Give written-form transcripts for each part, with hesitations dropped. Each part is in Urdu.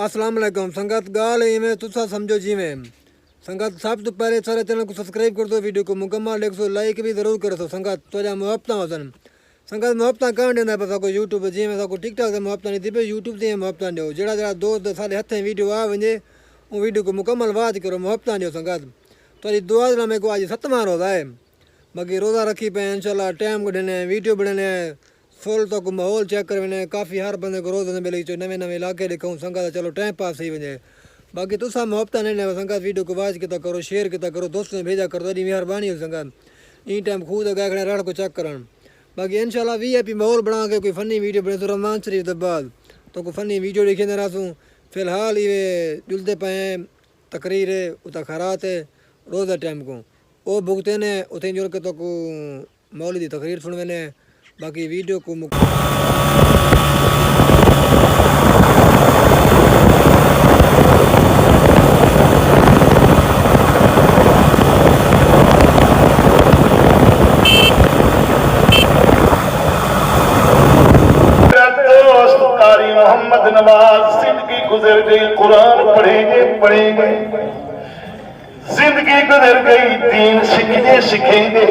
السلام علیکم سنگت گال میں تسا سمجھو جی میں سنگت سب تو پہلے سارے چینل کو سبسکرائب کر دو، ویڈیو کو مکمل دیکھ سو، لائک بھی ضرور کرو سنگت تو محبت ہوسن سنگت محبت کہاں دینا پہ سکو یوٹیوب جی میں سکو ٹک ٹاک سے محبت نہیں تھی پہ یوٹیوب سے محبت دیو جڑا جڑا دوست سارے ہتھیں ویڈیو آ ونجے وہ ویڈیو کو مکمل واچ کرو، محبت دیو سنگت تو دعا دینا میرے کو آج 7واں روزہ ہے، باقی روزہ رکھی پہ انشاءاللہ ٹائم کو دینے ویڈیو بڑھنے فل تو کو ماحول چیک کر ونے کافی ہر بندے کو روز ملے چو نویں نویں علاقے دکھاؤں سنگت چلو ٹائم پاس ہی ونجے باقی تو سا محبت نہیں لے سنگت ویڈیو کو واچ کتا کرو، شیئر کتا کرو، دوستوں نے بھیجا کرو، دی مہربانی ہو سنگت این ٹائم خود گئے کھڑے رڑ کو چیک کرن باقی انشاءاللہ وی آئی پی ماحول بنا کے کوئی فنی ویڈیو بنے تو رمضان شریف دے بعد تو کوئی فنی ویڈیو لکھے نہ رہسوں فی الحال یہ جلدے پہ تقریر ہے اتا خیرات ہے روزہ ٹائم کو وہ بھگتے نے اتیں جڑ کے تو کو مولوی دی تقریر سنوے نے باقی ویڈیو کو محمد نواز زندگی گزر گئی، قرآن پڑھیں گے زندگی گزر گئی، دین سیکھیں گے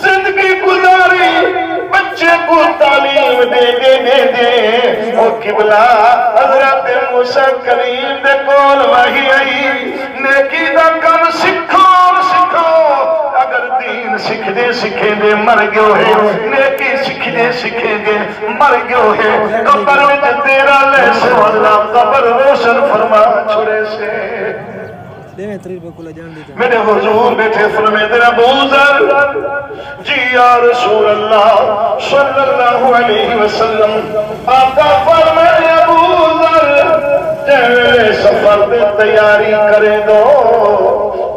زندگی گزاری، بچے کو تعلیم دے وہ قبلہ حضرت موسیٰ کلیم دے کول وحی آئی نیکی دا کم سکھو اگر دین سکھیں دے مر گیو ہے، نیکی سکھیں دے مر گیو ہے، قبر وچ تیرا لے سو اللہ قبر روشن فرما چھوڑے سے میرے حضور بیٹھے فرمے تیرا بوزر جی یا رسول اللہ صلی اللہ علیہ وسلم آقا فرمے بوزر جیوے سفر دے تیاری کرے دو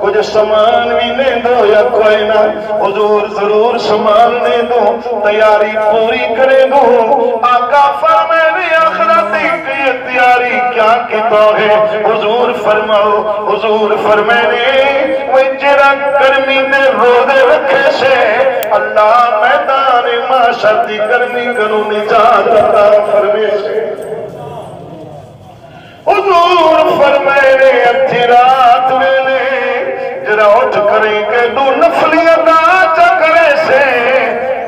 کچھ سامان بھی لے دو یا کوئی نہ حضور ضرور سامان لے دو تیاری پوری کرے دو آقا فرمے نے آخرت کی تیاری کیا کتا ہے حضور فرمے نے وہ جرا گرمی میں روزے رکھے سے اللہ میدان معاشر دی گرمی کنو نجات عطا فرمے سے حضور فرمے نے اتھی رات ویلے جرا اٹھ کریں کہ دو نفلی ادا چکرے سے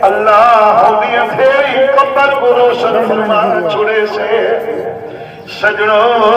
اللہ ہوگی پھیری قبر کو روشن فرما چھوڑے سے سجنوں